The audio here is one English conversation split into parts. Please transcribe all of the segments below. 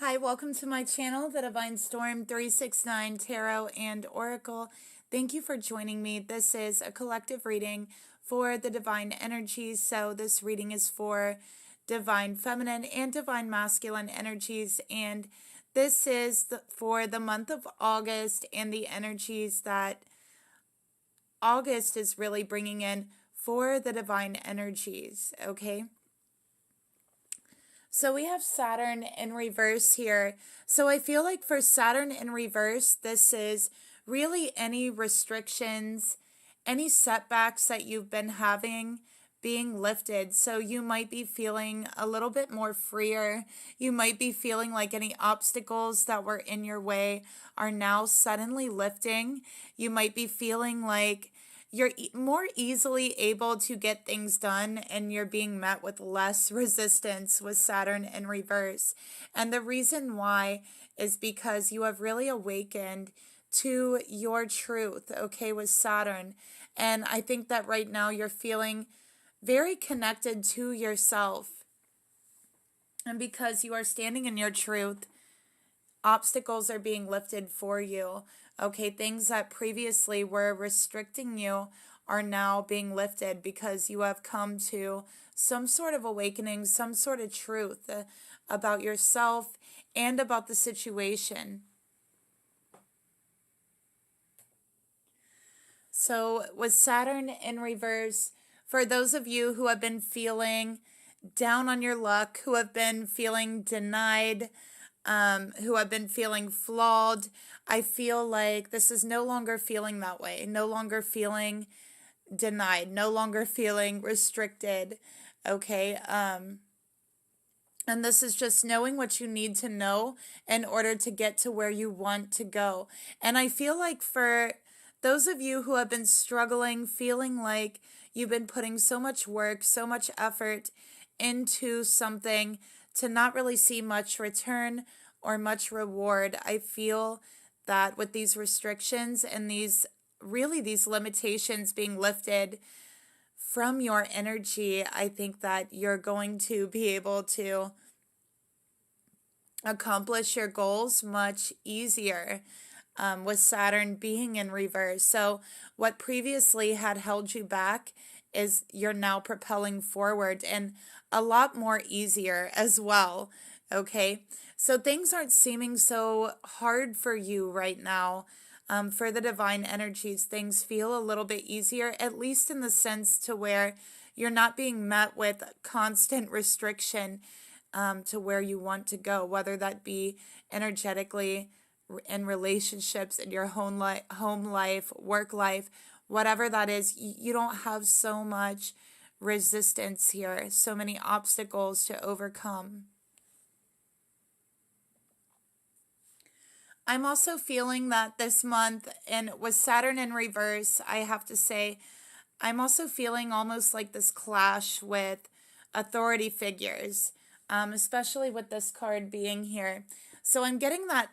Hi, welcome to my channel, The Divine Storm 369 Tarot and Oracle. Thank you for joining me. This is a collective reading for the divine energies. So this reading is for divine feminine and divine masculine energies. And this is for the month of August and the energies that August is really bringing in for the divine energies. Okay. So we have Saturn in reverse here. So I feel like for Saturn in reverse, this is really any restrictions, any setbacks that you've been having being lifted. So you might be feeling a little bit more freer. You might be feeling like any obstacles that were in your way are now suddenly lifting. You might be feeling like you're more easily able to get things done and you're being met with less resistance with Saturn in reverse. And the reason why is because you have really awakened to your truth, okay, with Saturn. And I think that right now you're feeling very connected to yourself. And because you are standing in your truth, obstacles are being lifted for you. Okay, things that previously were restricting you are now being lifted because you have come to some sort of awakening, some sort of truth about yourself and about the situation. So with Saturn in reverse, for those of you who have been feeling down on your luck, who have been feeling denied, who have been feeling flawed, I feel like this is no longer feeling that way, no longer feeling denied, no longer feeling restricted, okay? And this is just knowing what you need to know in order to get to where you want to go. And I feel like for those of you who have been struggling, feeling like you've been putting so much work, so much effort into something to not really see much return or much reward, I feel that with these restrictions and these limitations being lifted from your energy, I think that you're going to be able to accomplish your goals much easier with Saturn being in reverse. So what previously had held you back is you're now propelling forward and a lot more easier as well. Okay, so things aren't seeming so hard for you right now. For the divine energies, things feel a little bit easier, at least in the sense to where you're not being met with constant restriction to where you want to go, whether that be energetically, in relationships, in your home life, work life, whatever that is. You don't have so much resistance here, so many obstacles to overcome. I'm also feeling that this month, and with Saturn in reverse, I have to say, I'm also feeling almost like this clash with authority figures, especially with this card being here. So I'm getting that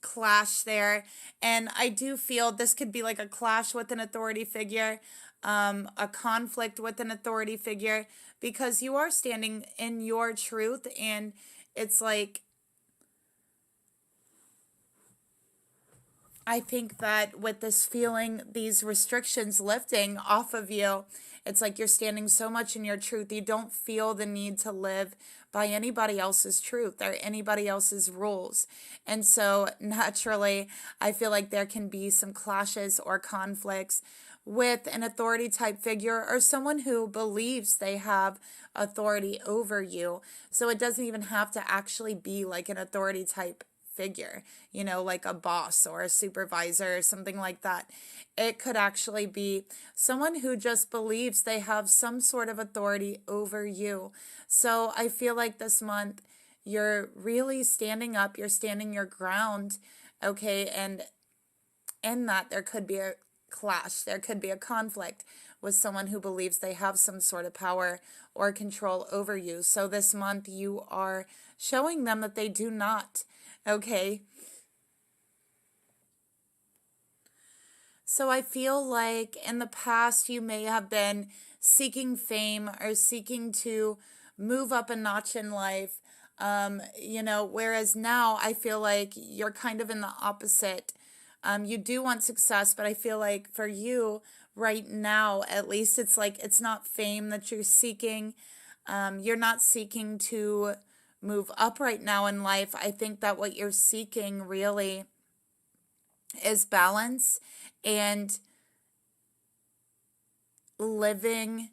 clash there, and I do feel this could be like a clash with an authority figure, a conflict with an authority figure, because you are standing in your truth, and it's like, I think that with this feeling, these restrictions lifting off of you, it's like you're standing so much in your truth. You don't feel the need to live by anybody else's truth or anybody else's rules. And so naturally, I feel like there can be some clashes or conflicts with an authority type figure or someone who believes they have authority over you. So it doesn't even have to actually be like an authority type figure, like a boss or a supervisor or something like that. It could actually be someone who just believes they have some sort of authority over you. So I feel like this month you're really standing up, you're standing your ground, okay? And in that, there could be a clash, there could be a conflict with someone who believes they have some sort of power or control over you. So this month you are showing them that they do not. Okay. So I feel like in the past you may have been seeking fame or seeking to move up a notch in life. Whereas now I feel like you're kind of in the opposite. You do want success, but I feel like for you right now, at least, it's like it's not fame that you're seeking. You're not seeking to move up right now in life. I think that what you're seeking really is balance and living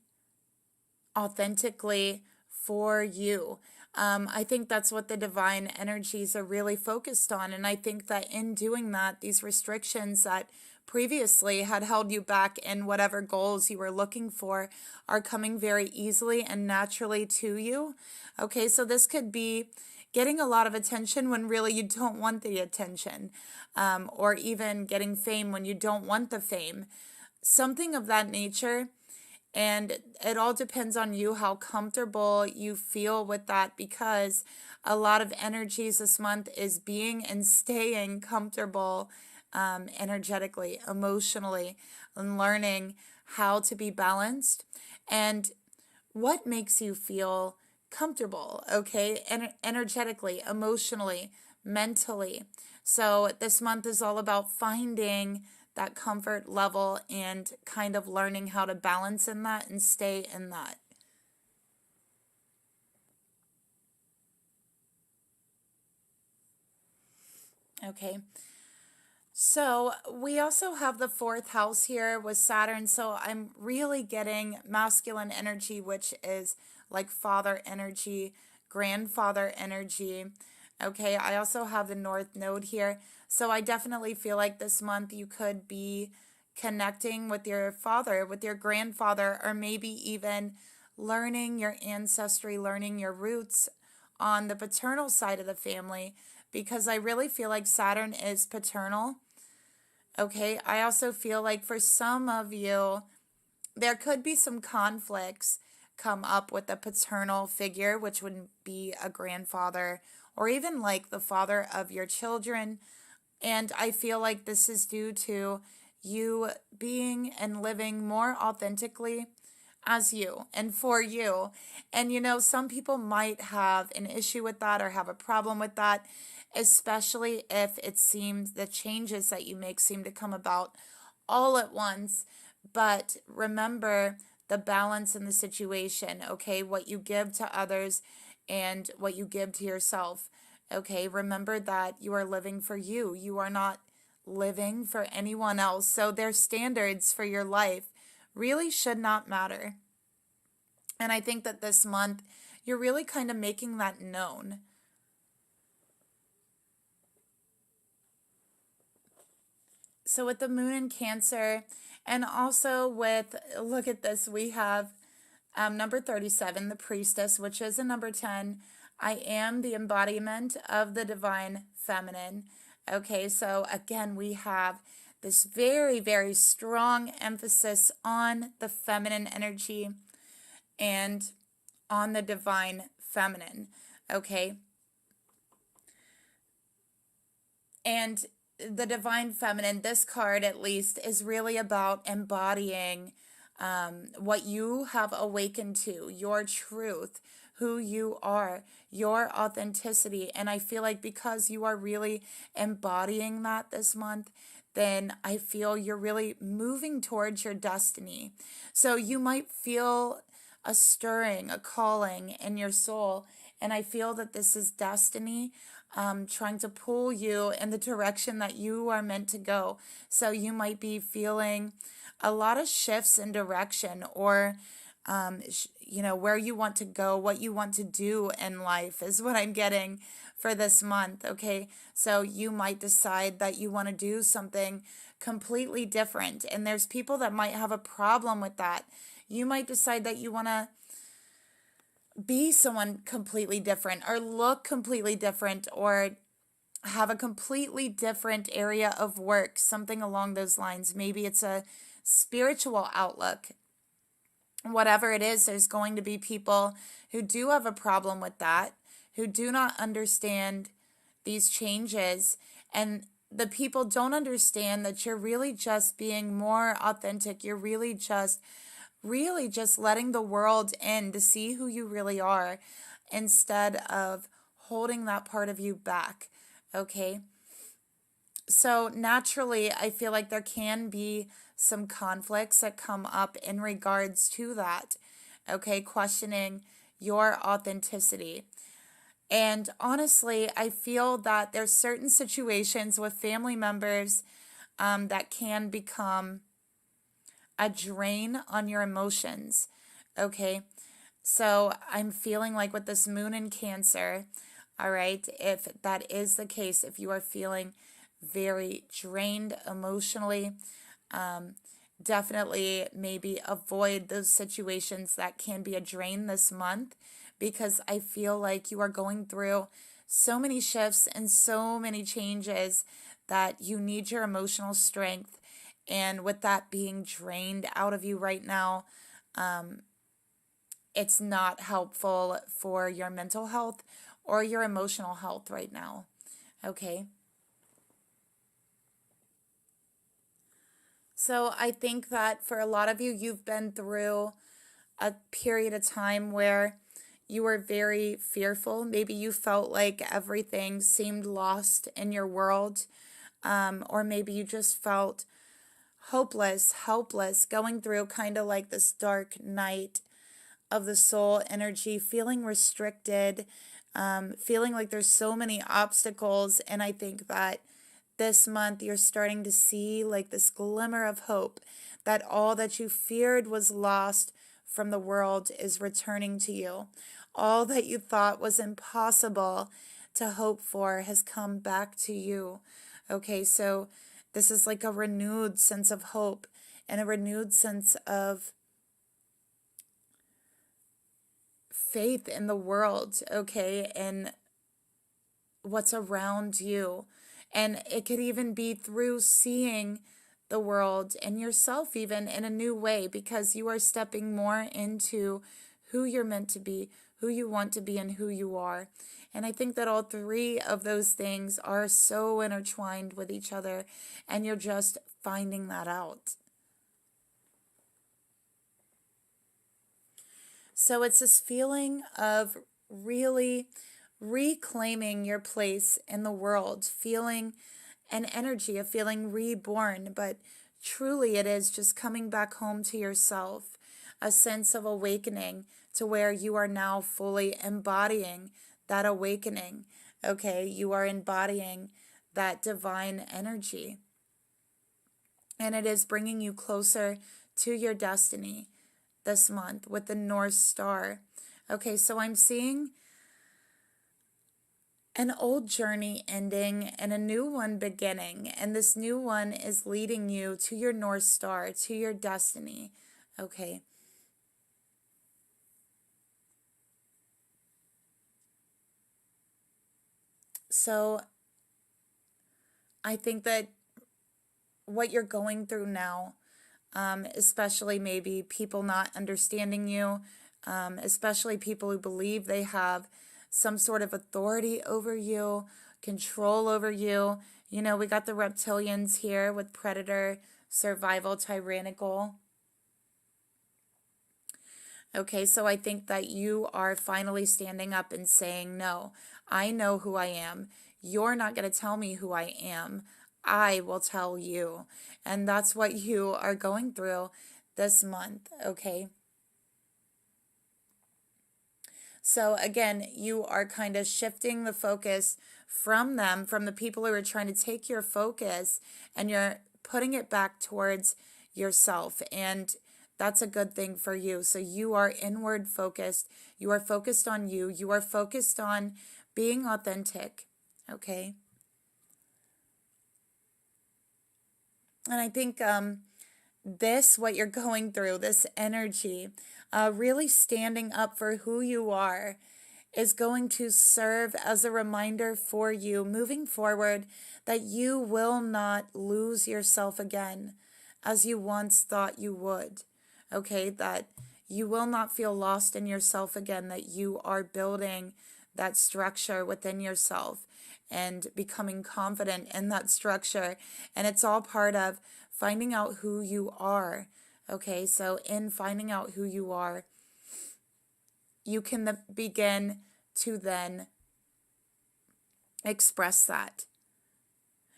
authentically for you. I think that's what the divine energies are really focused on. And I think that in doing that, these restrictions that previously had held you back in whatever goals you were looking for are coming very easily and naturally to you. Okay, so this could be getting a lot of attention when really you don't want the attention, or even getting fame when you don't want the fame. Something of that nature. And it all depends on you, how comfortable you feel with that, because a lot of energies this month is being and staying comfortable, energetically, emotionally, and learning how to be balanced. And what makes you feel comfortable, okay? Energetically, emotionally, mentally. So this month is all about finding that comfort level and kind of learning how to balance in that and stay in that. Okay. So we also have the fourth house here with Saturn. So I'm really getting masculine energy, which is like father energy, grandfather energy. Okay, I also have the North Node here. So I definitely feel like this month you could be connecting with your father, with your grandfather, or maybe even learning your ancestry, learning your roots on the paternal side of the family, because I really feel like Saturn is paternal. Okay, I also feel like for some of you, there could be some conflicts come up with a paternal figure, which would be a grandfather or even like the father of your children. And I feel like this is due to you being and living more authentically as you and for you. And some people might have an issue with that or have a problem with that, especially if it seems the changes that you make seem to come about all at once. But remember the balance in the situation, okay? What you give to others and what you give to yourself. Okay, remember that you are living for you. You are not living for anyone else. So their standards for your life really should not matter. And I think that this month, you're really kind of making that known. So with the moon in Cancer, and also with, look at this, we have number 37, the priestess, which is a number 10. I am the embodiment of the divine feminine. Okay, so again, we have this very, very strong emphasis on the feminine energy and on the divine feminine. Okay. And the divine feminine, this card at least, is really about embodying what you have awakened to, your truth, who you are, your authenticity. And I feel like because you are really embodying that this month, then I feel you're really moving towards your destiny. So you might feel a stirring, a calling in your soul. And I feel that this is destiny, trying to pull you in the direction that you are meant to go. So you might be feeling a lot of shifts in direction, or where you want to go, what you want to do in life is what I'm getting for this month. Okay, so you might decide that you want to do something completely different, and there's people that might have a problem with that. You might decide that you want to be someone completely different, or look completely different, or have a completely different area of work, something along those lines. Maybe it's a spiritual outlook. Whatever it is, there's going to be people who do have a problem with that, who do not understand these changes. And the people don't understand that you're really just being more authentic. You're really just letting the world in to see who you really are, instead of holding that part of you back, okay? So naturally, I feel like there can be some conflicts that come up in regards to that, okay? Questioning your authenticity. And honestly, I feel that there's certain situations with family members that can become a drain on your emotions, okay? So I'm feeling like with this moon in Cancer, all right, if that is the case, if you are feeling very drained emotionally, definitely maybe avoid those situations that can be a drain this month, because I feel like you are going through so many shifts and so many changes that you need your emotional strength. And with that being drained out of you right now, it's not helpful for your mental health or your emotional health right now. Okay. So I think that for a lot of you, you've been through a period of time where you were very fearful. Maybe you felt like everything seemed lost in your world, or maybe you just felt hopeless, helpless, going through kind of like this dark night of the soul energy, feeling restricted, feeling like there's so many obstacles. And I think that this month you're starting to see like this glimmer of hope that all that you feared was lost from the world is returning to you. All that you thought was impossible to hope for has come back to you. Okay, so this is like a renewed sense of hope and a renewed sense of faith in the world, okay, and what's around you. And it could even be through seeing the world and yourself even in a new way, because you are stepping more into who you're meant to be, who you want to be, and who you are. And I think that all three of those things are so intertwined with each other, and you're just finding that out. So it's this feeling of really reclaiming your place in the world, feeling an energy of feeling reborn, but truly it is just coming back home to yourself, a sense of awakening to where you are now fully embodying that awakening. Okay, you are embodying that divine energy, and it is bringing you closer to your destiny this month with the North Star. Okay, so I'm seeing an old journey ending and a new one beginning, and this new one is leading you to your North Star, to your destiny. Okay. So I think that what you're going through now, especially maybe people not understanding you, especially people who believe they have some sort of authority over you, control over you. You know, we got the reptilians here with predator, survival, tyrannical. Okay, so I think that you are finally standing up and saying, no, I know who I am. You're not going to tell me who I am. I will tell you. And that's what you are going through this month, okay? So again, you are kind of shifting the focus from them, from the people who are trying to take your focus, and you're putting it back towards yourself. And that's a good thing for you. So you are inward focused. You are focused on you. You are focused on being authentic, okay? And I think what you're going through, this energy, really standing up for who you are, is going to serve as a reminder for you moving forward that you will not lose yourself again as you once thought you would. Okay, that you will not feel lost in yourself again, that you are building that structure within yourself and becoming confident in that structure. And it's all part of finding out who you are. Okay, so in finding out who you are, you can begin to then express that.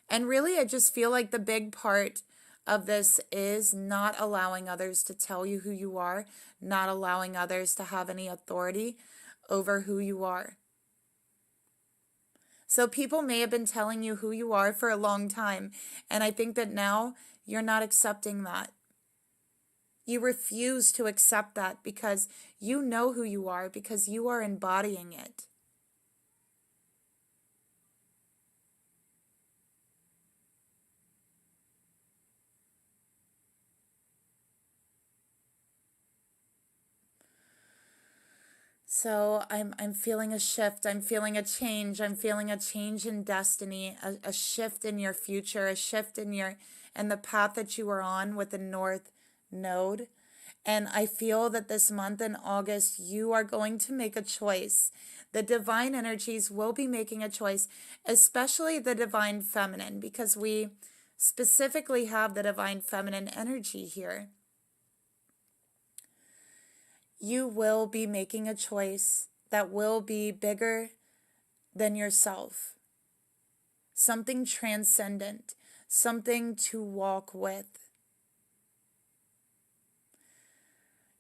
And really, I just feel like the big part of this is not allowing others to tell you who you are, not allowing others to have any authority over who you are. So people may have been telling you who you are for a long time, and I think that now you're not accepting that. You refuse to accept that because you know who you are, because you are embodying it. So I'm feeling a shift. I'm feeling a change. I'm feeling a change in destiny, a shift in your future, a shift in the path that you are on with the North Node. And I feel that this month in August, you are going to make a choice. The divine energies will be making a choice, especially the divine feminine, because we specifically have the divine feminine energy here. You will be making a choice that will be bigger than yourself. Something transcendent, something to walk with.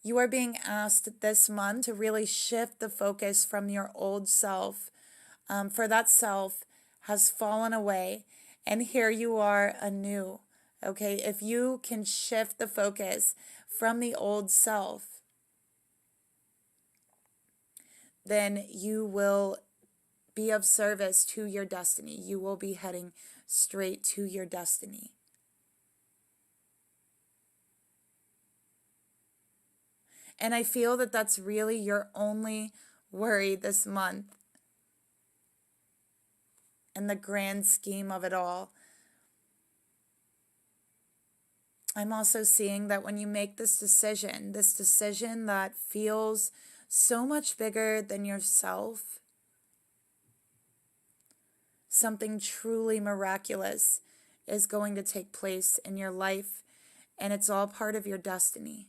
You are being asked this month to really shift the focus from your old self, for that self has fallen away, and here you are anew. Okay, if you can shift the focus from the old self, then you will be of service to your destiny. You will be heading straight to your destiny. And I feel that that's really your only worry this month in the grand scheme of it all. I'm also seeing that when you make this decision that feels so much bigger than yourself, something truly miraculous is going to take place in your life, and it's all part of your destiny.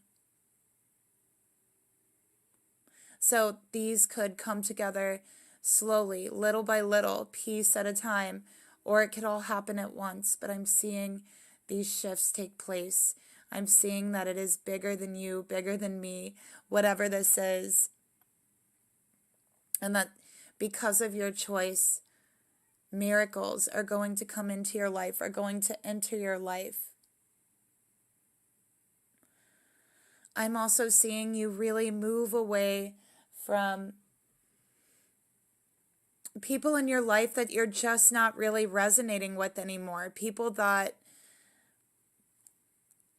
So these could come together slowly, little by little, piece at a time, or it could all happen at once. But I'm seeing these shifts take place. I'm seeing that it is bigger than you, bigger than me, whatever this is. And that because of your choice, miracles are going to come into your life, are going to enter your life. I'm also seeing you really move away from people in your life that you're just not really resonating with anymore. People that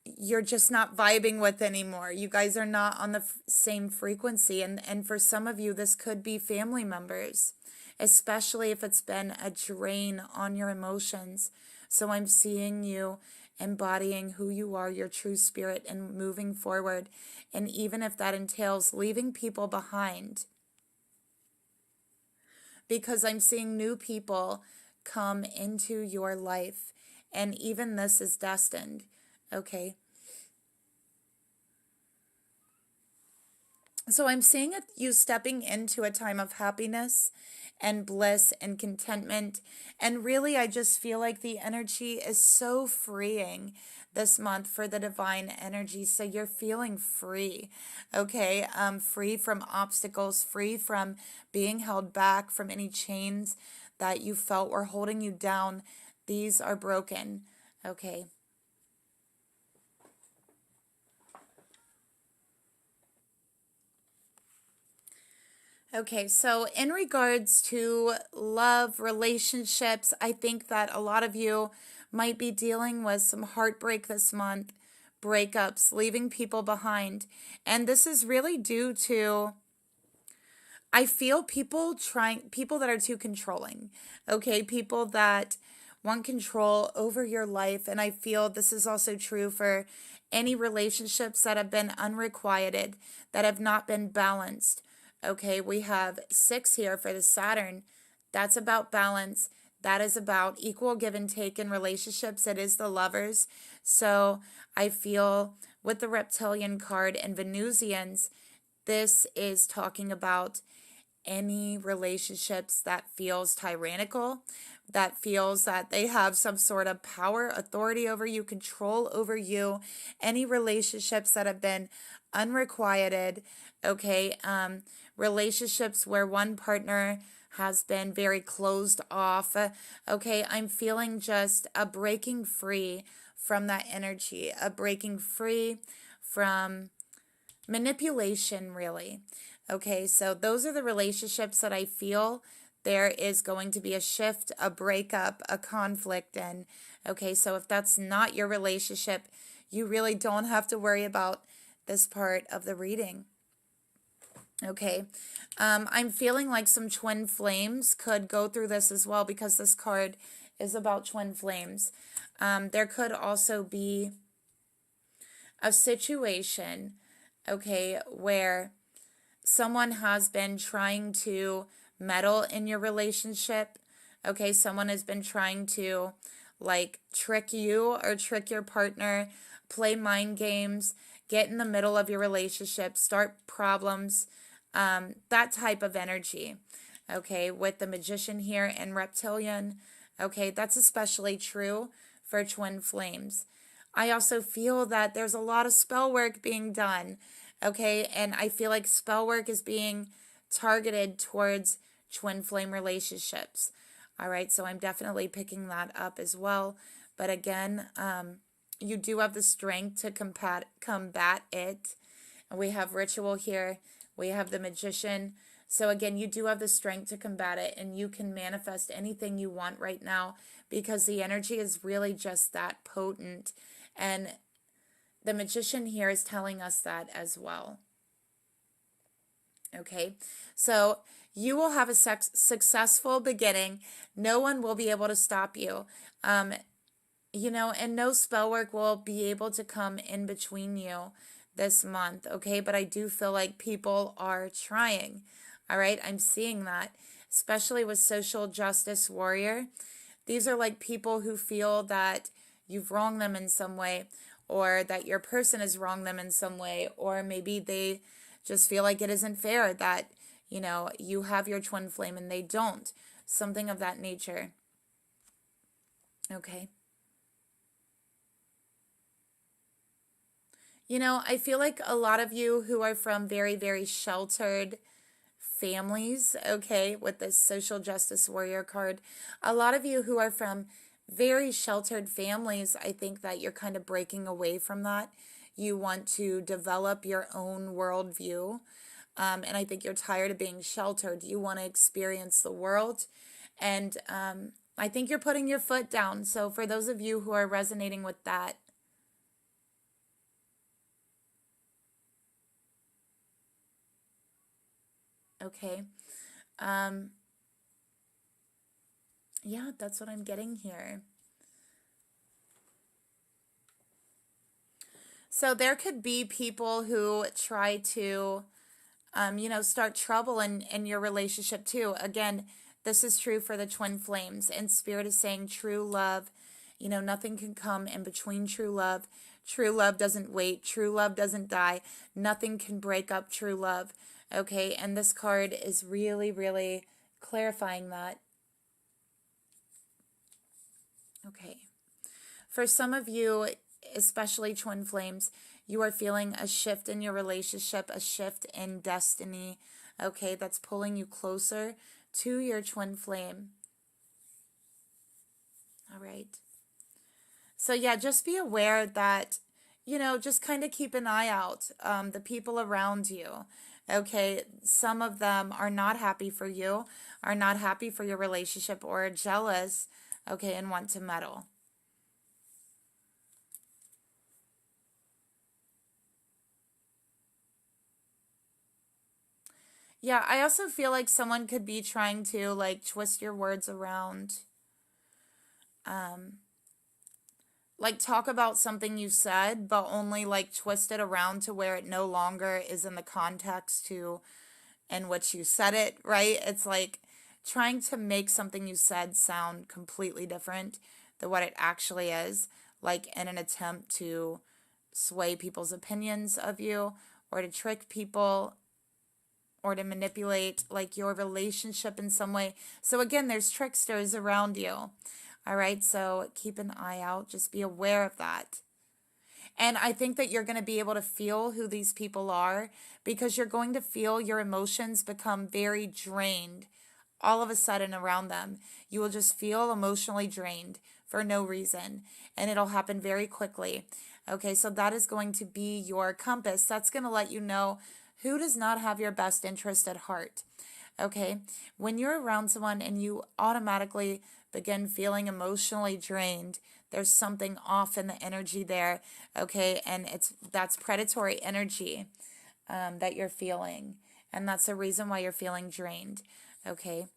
you're just not vibing with anymore. You guys are not on the same frequency. And for some of you, this could be family members, especially if it's been a drain on your emotions. So I'm seeing you embodying who you are, your true spirit, and moving forward. And even if that entails leaving people behind, because I'm seeing new people come into your life, and even this is destined, okay? So I'm seeing you stepping into a time of happiness and bliss and contentment. And really, I just feel like the energy is so freeing this month for the divine energy. So you're feeling free, okay? Free from obstacles, free from being held back, from any chains that you felt were holding you down. These are broken, okay? Okay, so in regards to love, relationships, I think that a lot of you might be dealing with some heartbreak this month, breakups, leaving people behind. And this is really due to, I feel people that are too controlling, okay? People that want control over your life. And I feel this is also true for any relationships that have been unrequited, that have not been balanced. Okay, we have 6 here for the Saturn. That's about balance. That is about equal give and take in relationships. It is the Lovers. So I feel with the Reptilian card and Venusians, this is talking about any relationships that feels tyrannical, that feels that they have some sort of power, authority over you, control over you, any relationships that have been unrequited, okay, relationships where one partner has been very closed off, okay, I'm feeling just a breaking free from that energy, a breaking free from manipulation, really. Okay, so those are the relationships that I feel there is going to be a shift, a breakup, a conflict in. Okay, so if that's not your relationship, you really don't have to worry about this part of the reading. Okay, I'm feeling like some twin flames could go through this as well because this card is about twin flames. There could also be a situation, okay, where someone has been trying to meddle in your relationship. Okay, someone has been trying to like trick you or trick your partner, play mind games, get in the middle of your relationship, start problems, that type of energy. Okay, with the Magician here and Reptilian. Okay, that's especially true for twin flames. I also feel that there's a lot of spell work being done. Okay, and I feel like spell work is being targeted towards twin flame relationships. All right, so I'm definitely picking that up as well. But again, you do have the strength to combat it. And we have Ritual here. We have the Magician. So again, you do have the strength to combat it, and you can manifest anything you want right now because the energy is really just that potent. And the Magician here is telling us that as well. Okay, so you will have a successful beginning. No one will be able to stop you. You know, and no spell work will be able to come in between you this month, okay? But I do feel like people are trying, all right? I'm seeing that, especially with Social Justice Warrior. These are like people who feel that you've wronged them in some way, or that your person has wronged them in some way, or maybe they just feel like it isn't fair that, you know, you have your twin flame and they don't. Something of that nature. Okay. You know, I feel like a lot of you who are from very, very sheltered families, okay, with this Social Justice Warrior card, a lot of you who are from very sheltered families, I think that you're kind of breaking away from that. You want to develop your own worldview, and I think you're tired of being sheltered. You want to experience the world, and I think you're putting your foot down. So for those of you who are resonating with that, okay. Yeah, that's what I'm getting here. So there could be people who try to, you know, start trouble in your relationship too. Again, this is true for the twin flames. And Spirit is saying true love, you know, nothing can come in between true love. True love doesn't wait. True love doesn't die. Nothing can break up true love. Okay, and this card is really, really clarifying that. Okay. For some of you, especially twin flames, you are feeling a shift in your relationship, a shift in destiny, okay, that's pulling you closer to your twin flame. All right. So yeah, just be aware that, you know, just kind of keep an eye out, the people around you. Okay, some of them are not happy for you, are not happy for your relationship, or are jealous, okay, and want to meddle. Yeah, I also feel like someone could be trying to like twist your words around. Um, like talk about something you said, but only like twist it around to where it no longer is in the context to in which you said it, right? It's like trying to make something you said sound completely different than what it actually is, like in an attempt to sway people's opinions of you or to trick people. or to manipulate like your relationship in some way. So again, there's tricksters around you. All right, so keep an eye out. Just be aware of that. And I think that you're going to be able to feel who these people are, because you're going to feel your emotions become very drained all of a sudden around them. You will just feel emotionally drained for no reason, and it'll happen very quickly. Okay, so that is going to be your compass. That's going to let you know who does not have your best interest at heart. Okay, when you're around someone and you automatically begin feeling emotionally drained, there's something off in the energy there. Okay, and that's predatory energy that you're feeling, and that's the reason why you're feeling drained. Okay,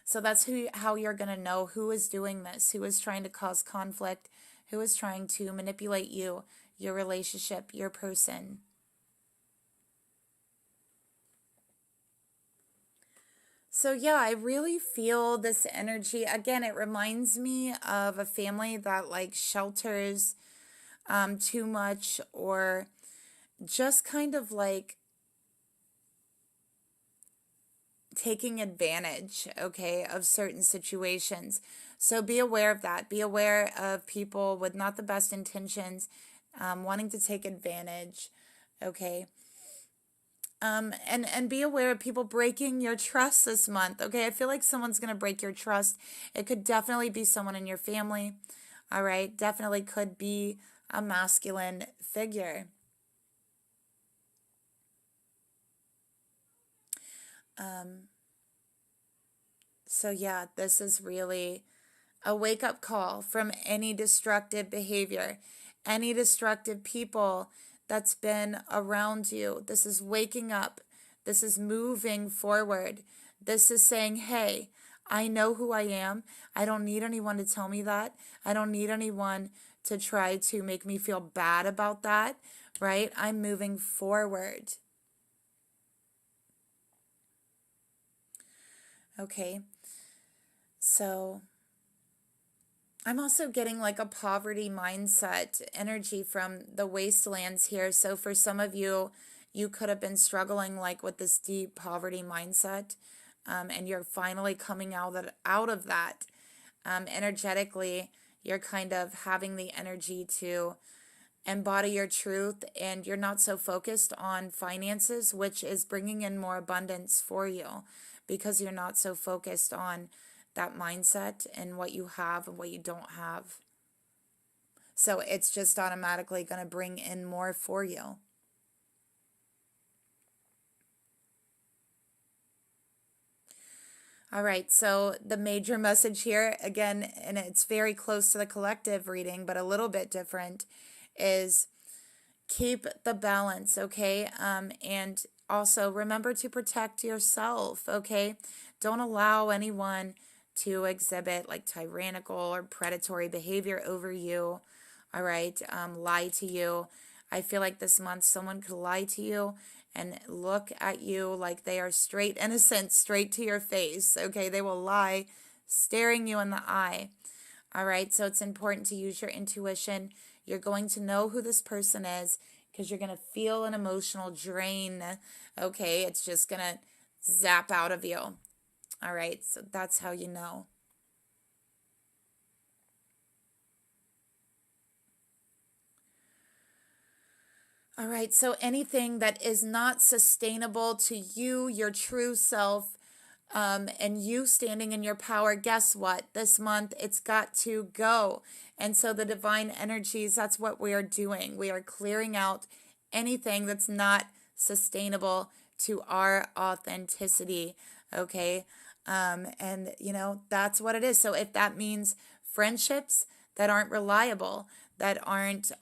so that's how you're going to know who is doing this, who is trying to cause conflict, who is trying to manipulate you, your relationship, your person. So yeah, I really feel this energy. Again, it reminds me of a family that like shelters too much, or just kind of like taking advantage, okay, of certain situations. So be aware of that. Be aware of people with not the best intentions, wanting to take advantage, okay. And be aware of people breaking your trust this month, okay? I feel like someone's going to break your trust. It could definitely be someone in your family, all right? Definitely could be a masculine figure. So yeah, this is really a wake-up call from any destructive behavior, any destructive people that's been around you. This is waking up. This is moving forward. This is saying, hey, I know who I am. I don't need anyone to tell me that. I don't need anyone to try to make me feel bad about that, right? I'm moving forward. Okay, so I'm also getting like a poverty mindset energy from the wastelands here. So for some of you, you could have been struggling like with this deep poverty mindset, and you're finally coming out of that. Energetically, you're kind of having the energy to embody your truth, and you're not so focused on finances, which is bringing in more abundance for you, because you're not so focused on that mindset and what you have and what you don't have. So it's just automatically going to bring in more for you. All right, so the major message here, again, and it's very close to the collective reading, but a little bit different, is keep the balance, okay? And also remember to protect yourself, okay? Don't allow anyone to exhibit like tyrannical or predatory behavior over you, all right? Lie to you. I feel like this month someone could lie to you and look at you like they are straight innocent, straight to your face, okay? They will lie, staring you in the eye, all right? So it's important to use your intuition. You're going to know who this person is because you're going to feel an emotional drain, okay? It's just going to zap out of you. All right, so that's how you know. All right, so anything that is not sustainable to you, your true self, and you standing in your power, guess what? This month, it's got to go. And so the divine energies, that's what we are doing. We are clearing out anything that's not sustainable to our authenticity, okay? And, that's what it is. So if that means friendships that aren't reliable, that aren't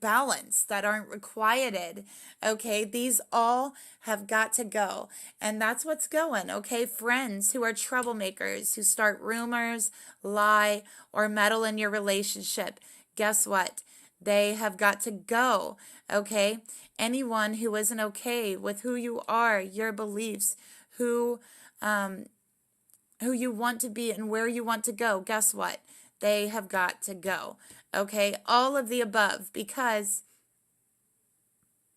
balanced, that aren't requited, okay? These all have got to go. And that's what's going, okay? Friends who are troublemakers, who start rumors, lie, or meddle in your relationship, guess what? They have got to go, okay? Anyone who isn't okay with who you are, your beliefs, who you want to be and where you want to go, guess what? they have got to go. Okay, all of the above, because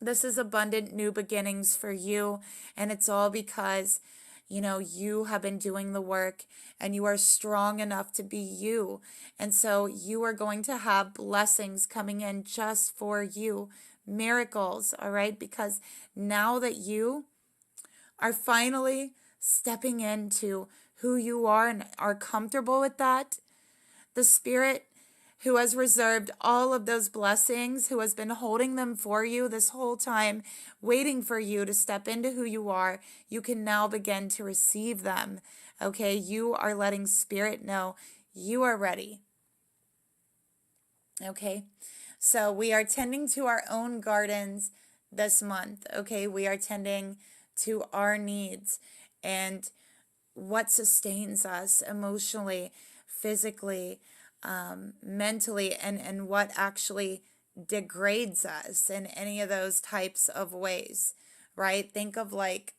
this is abundant new beginnings for you, and it's all because you have been doing the work and you are strong enough to be you. And so you are going to have blessings coming in just for you, miracles, all right? Because now that you are finally stepping into who you are and are comfortable with that, the Spirit who has reserved all of those blessings, who has been holding them for you this whole time, waiting for you to step into who you are, you can now begin to receive them. Okay, you are letting Spirit know you are ready. Okay, so we are tending to our own gardens this month. Okay, we are tending to our needs and what sustains us emotionally, physically, mentally, and what actually degrades us in any of those types of ways, right? Think of like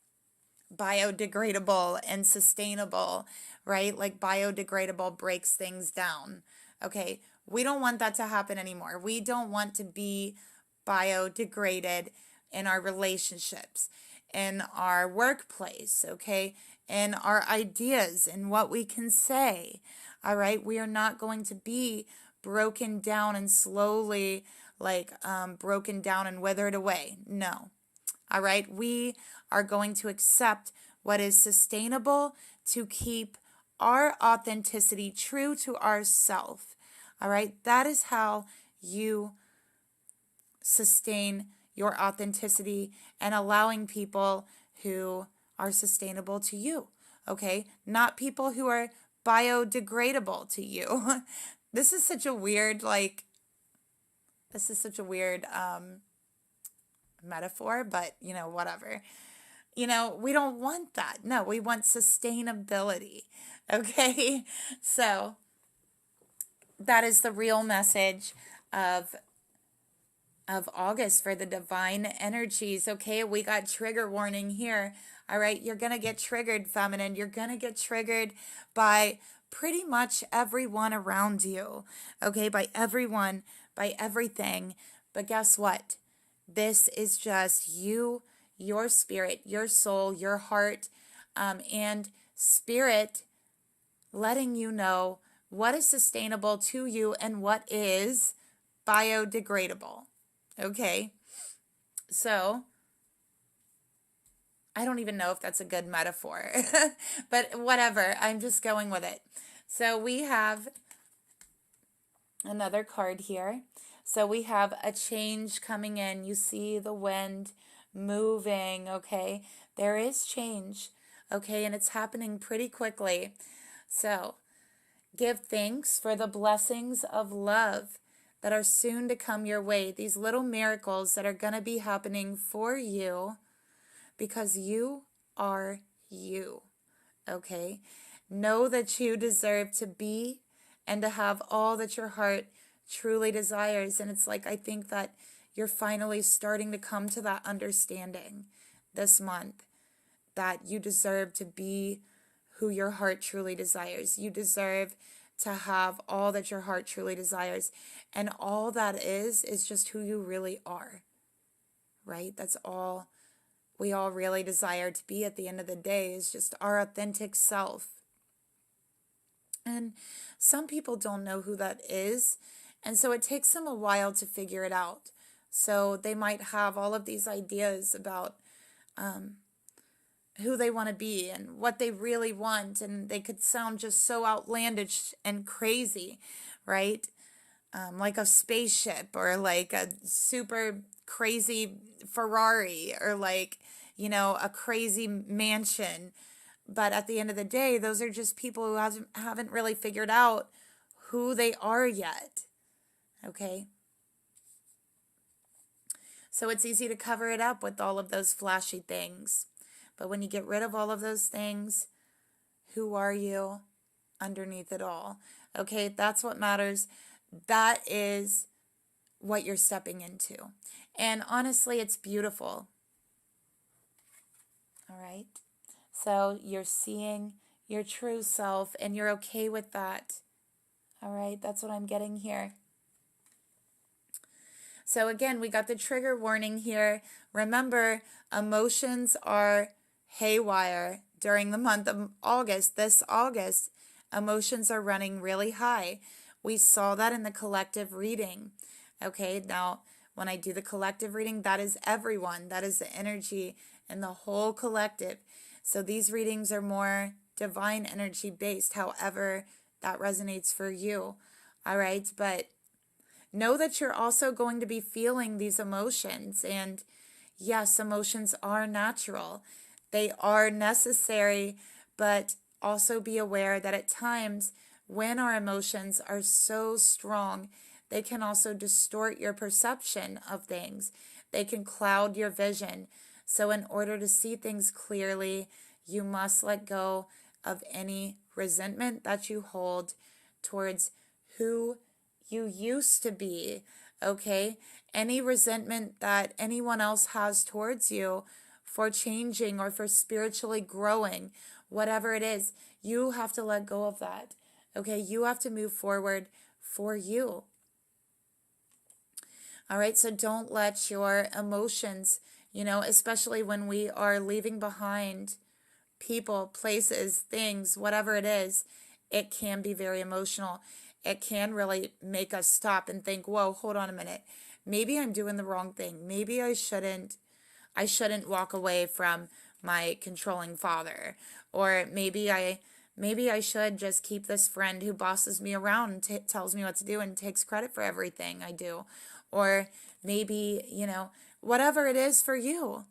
biodegradable and sustainable, right? Like biodegradable breaks things down. Okay, we don't want that to happen anymore. We don't want to be biodegraded in our relationships, in our workplace, okay, in our ideas, in what we can say. All right, we are not going to be broken down and slowly broken down and withered away. No. All right, we are going to accept what is sustainable to keep our authenticity true to ourself. All right, that is how you sustain your authenticity and allowing people who are sustainable to you. Okay, not people who are biodegradable to you. This is such a weird metaphor, but whatever. We don't want that. No, we want sustainability. Okay, so that is the real message of August for the divine energies. Okay, we got trigger warning here. All right, you're going to get triggered, feminine. You're going to get triggered by pretty much everyone around you. Okay, by everyone, by everything. But guess what? This is just you, your spirit, your soul, your heart, and spirit letting you know what is sustainable to you and what is biodegradable. Okay, so I don't even know if that's a good metaphor, but whatever, I'm just going with it. So we have another card here. So we have a change coming in. You see the wind moving, okay? There is change, okay? And it's happening pretty quickly. So give thanks for the blessings of love that are soon to come your way. These little miracles that are going to be happening for you because you are you, okay? Know that you deserve to be and to have all that your heart truly desires. And it's like, I think that you're finally starting to come to that understanding this month that you deserve to be who your heart truly desires. You deserve to have all that your heart truly desires. And all that is just who you really are, right? That's all we all really desire to be at the end of the day, is just our authentic self. And some people don't know who that is, and so it takes them a while to figure it out. So they might have all of these ideas about who they want to be and what they really want, and they could sound just so outlandish and crazy, right? Like a spaceship, or like a super crazy Ferrari, or like, a crazy mansion. But at the end of the day, those are just people who haven't really figured out who they are yet. Okay? So it's easy to cover it up with all of those flashy things. But when you get rid of all of those things, who are you underneath it all? Okay, that's what matters. That is what you're stepping into. And honestly, it's beautiful. All right? So you're seeing your true self, and you're okay with that. All right, that's what I'm getting here. So again, we got the trigger warning here. Remember, emotions are haywire during the month of August. This August, emotions are running really high. We saw that in the collective reading. Okay, now when I do the collective reading, that is everyone. That is the energy in the whole collective. So these readings are more divine energy based, however that resonates for you. All right, but know that you're also going to be feeling these emotions. And yes, emotions are natural, they are necessary, but also be aware that at times when our emotions are so strong, they can also distort your perception of things. They can cloud your vision. So, in order to see things clearly, you must let go of any resentment that you hold towards who you used to be, okay? Any resentment that anyone else has towards you for changing or for spiritually growing, whatever it is, you have to let go of that, okay? You have to move forward for you. All right, so don't let your emotions, especially when we are leaving behind people, places, things, whatever it is, it can be very emotional. It can really make us stop and think, whoa, hold on a minute. Maybe I'm doing the wrong thing. Maybe I shouldn't walk away from my controlling father. Or maybe I should just keep this friend who bosses me around and tells me what to do and takes credit for everything I do. Or maybe, whatever it is for you.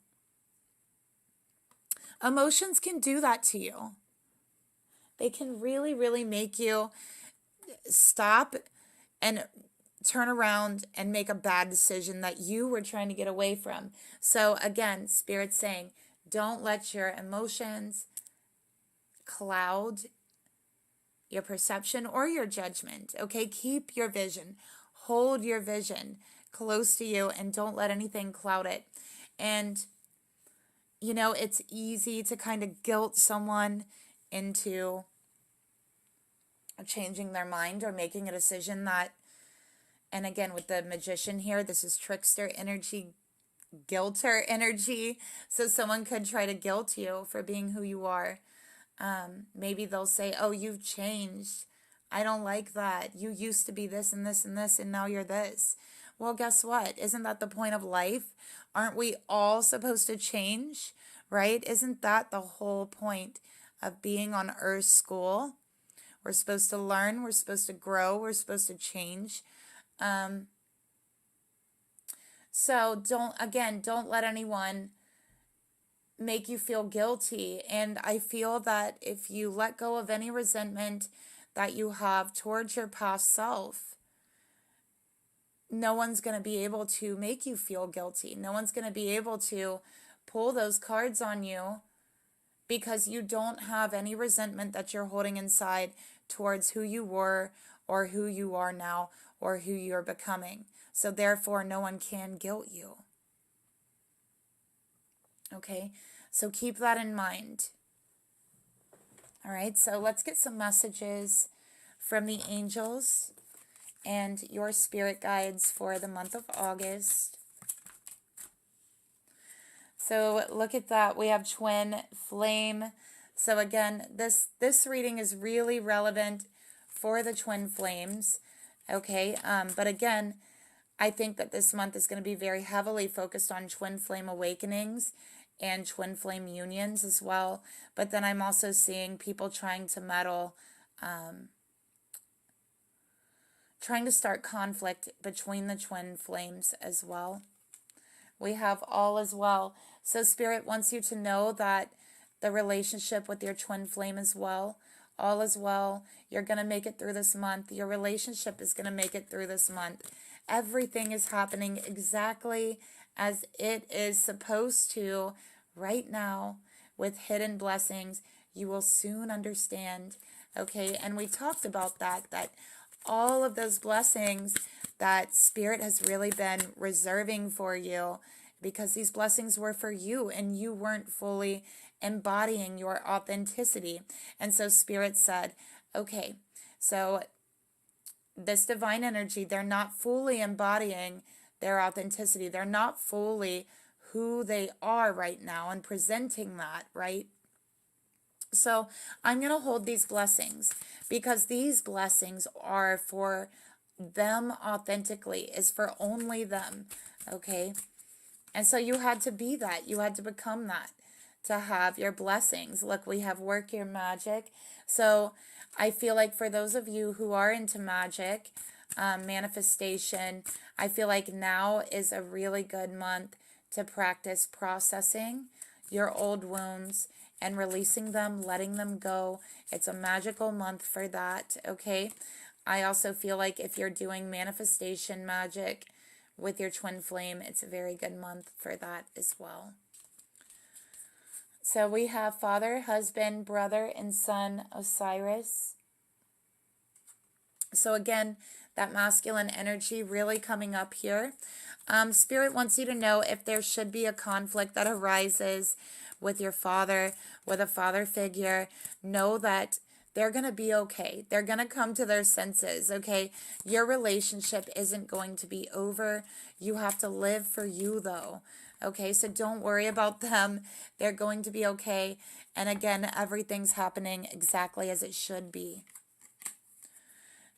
Emotions can do that to you. They can really, really make you stop and turn around and make a bad decision that you were trying to get away from. So again, Spirit's saying, don't let your emotions cloud your perception or your judgment, okay? Keep your vision. Hold your vision close to you and don't let anything cloud it. And, it's easy to kind of guilt someone into changing their mind or making a decision that, and again, with the Magician here, this is trickster energy, guilter energy. So someone could try to guilt you for being who you are. Maybe they'll say, oh, you've changed. I don't like that. You used to be this and this and this, and now you're this. Well, guess what? Isn't that the point of life? Aren't we all supposed to change, right? Isn't that the whole point of being on Earth School? We're supposed to learn, we're supposed to grow, we're supposed to change. So don't let anyone make you feel guilty. And I feel that if you let go of any resentment that you have towards your past self, no one's going to be able to make you feel guilty. No one's going to be able to pull those cards on you because you don't have any resentment that you're holding inside towards who you were or who you are now or who you're becoming. So therefore, no one can guilt you. Okay, so keep that in mind. All right, so let's get some messages from the angels and your spirit guides for the month of August. So look at that. We have twin flame. So again, this reading is really relevant for the twin flames. Okay, but again, I think that this month is going to be very heavily focused on twin flame awakenings and twin flame unions as well. But then I'm also seeing people trying to meddle, trying to start conflict between the twin flames as well. We have all as well. So Spirit wants you to know that the relationship with your twin flame as well, all as well. You're going to make it through this month. Your relationship is going to make it through this month. Everything is happening exactly as it is supposed to right now with hidden blessings. You will soon understand, okay? And we talked about that all of those blessings that Spirit has really been reserving for you, because these blessings were for you and you weren't fully embodying your authenticity. And so Spirit said, okay, so this divine energy, they're not fully embodying their authenticity. They're not fully who they are right now and presenting that, right? So I'm going to hold these blessings because these blessings are for them authentically, is for only them, okay? And so you had to be that. You had to become that to have your blessings. Look, we have work your magic. So I feel like for those of you who are into magic, manifestation, I feel like now is a really good month to practice processing your old wounds and releasing them, letting them go. It's a magical month for that, okay? I also feel like if you're doing manifestation magic with your twin flame, it's a very good month for that as well. So we have Father, Husband, Brother, and Son, Osiris. So again, that masculine energy really coming up here. Spirit wants you to know if there should be a conflict that arises with your father, with a father figure, know that they're going to be okay. They're going to come to their senses, okay? Your relationship isn't going to be over. You have to live for you, though, okay? So don't worry about them. They're going to be okay. And again, everything's happening exactly as it should be.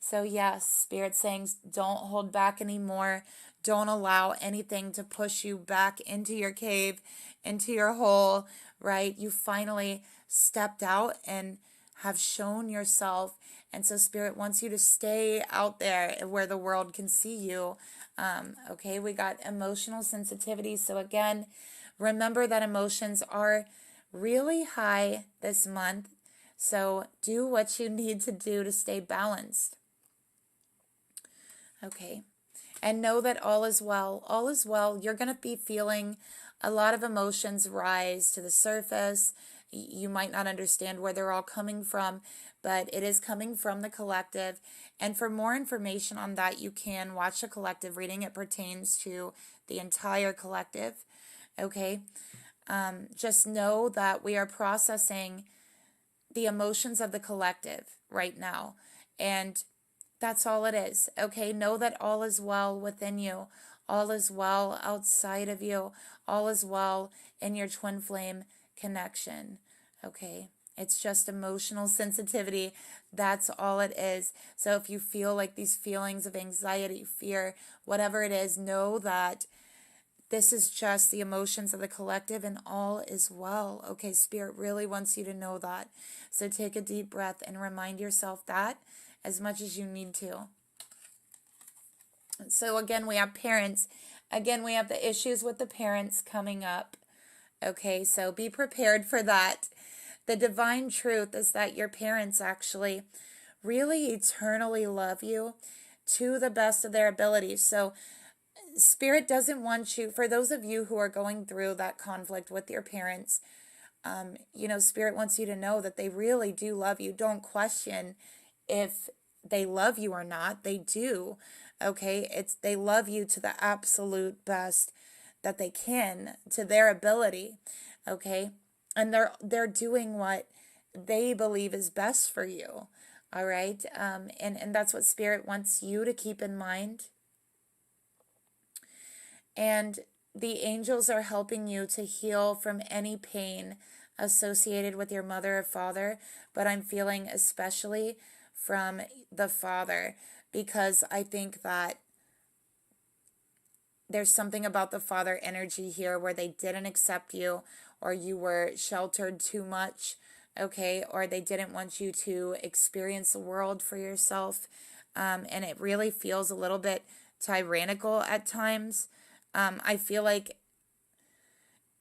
So yes, Spirit's saying don't hold back anymore. Don't allow anything to push you back into your cave, into your hole, right? You finally stepped out and have shown yourself. And so Spirit wants you to stay out there where the world can see you. Okay, we got emotional sensitivity. So again, remember that emotions are really high this month. So do what you need to do to stay balanced. Okay. And know that all is well. All is well. You're going to be feeling a lot of emotions rise to the surface. You might not understand where they're all coming from, but it is coming from the collective. And for more information on that, you can watch a collective reading. It pertains to the entire collective. Okay. Just know that we are processing the emotions of the collective right now. And that's all it is, okay? Know that all is well within you. All is well outside of you. All is well in your twin flame connection, okay? It's just emotional sensitivity. That's all it is. So if you feel like these feelings of anxiety, fear, whatever it is, know that this is just the emotions of the collective and all is well, okay? Spirit really wants you to know that. So take a deep breath and remind yourself that as much as you need to. So again, we have parents. Again, we have the issues with the parents coming up. Okay, so be prepared for that. The divine truth is that your parents actually really eternally love you to the best of their abilities. So Spirit doesn't want you, for those of you who are going through that conflict with your parents, Spirit wants you to know that they really do love you. Don't question if they love you or not. They do, okay? They love you to the absolute best that they can, to their ability, okay? And they're doing what they believe is best for you, all right? And that's what Spirit wants you to keep in mind. And the angels are helping you to heal from any pain associated with your mother or father, but I'm feeling especially from the father, because I think that there's something about the father energy here where they didn't accept you, or you were sheltered too much, okay, or they didn't want you to experience the world for yourself, and it really feels a little bit tyrannical at times. I feel like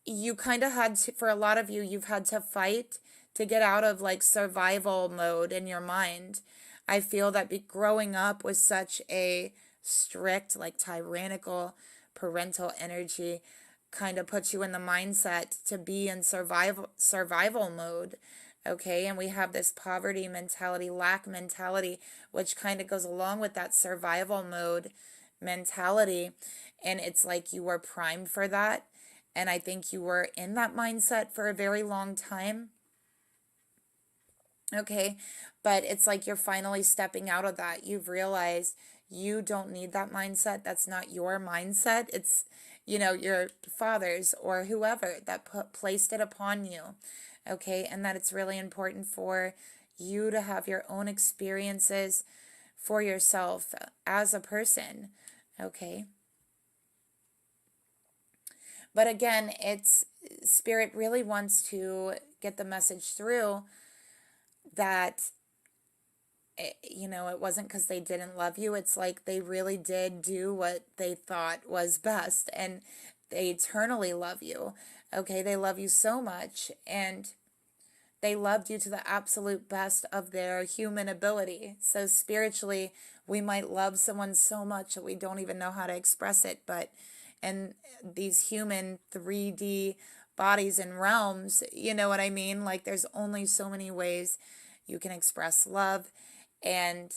you kind of had to, for a lot of you, you've had to fight to get out of like survival mode in your mind. I feel that growing up with such a strict, like tyrannical parental energy kind of puts you in the mindset to be in survival mode, okay? And we have this poverty mentality, lack mentality, which kind of goes along with that survival mode mentality. And it's like you were primed for that. And I think you were in that mindset for a very long time. Okay. But it's like you're finally stepping out of that. You've realized you don't need that mindset. That's not your mindset. It's, your father's or whoever that placed it upon you. Okay. And that it's really important for you to have your own experiences for yourself as a person. Okay. But again, it's spirit really wants to get the message through that it wasn't because they didn't love you. It's like they really did do what they thought was best, and they eternally love you. Okay, they love you so much, and they loved you to the absolute best of their human ability. So spiritually, we might love someone so much that we don't even know how to express it, but in these human 3D bodies and realms, you know what I mean? Like there's only so many ways you can express love. And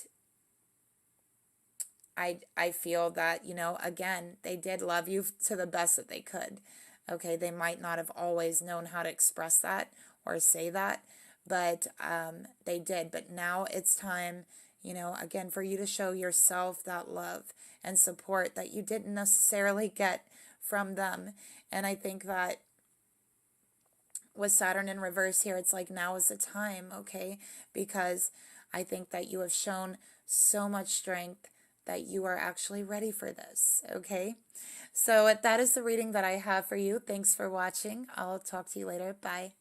I feel that, again, they did love you to the best that they could. Okay, they might not have always known how to express that or say that, but they did. But now it's time, again, for you to show yourself that love and support that you didn't necessarily get from them. And I think that with Saturn in reverse here, it's like now is the time, okay? Because I think that you have shown so much strength that you are actually ready for this, okay? So that is the reading that I have for you. Thanks for watching. I'll talk to you later. Bye.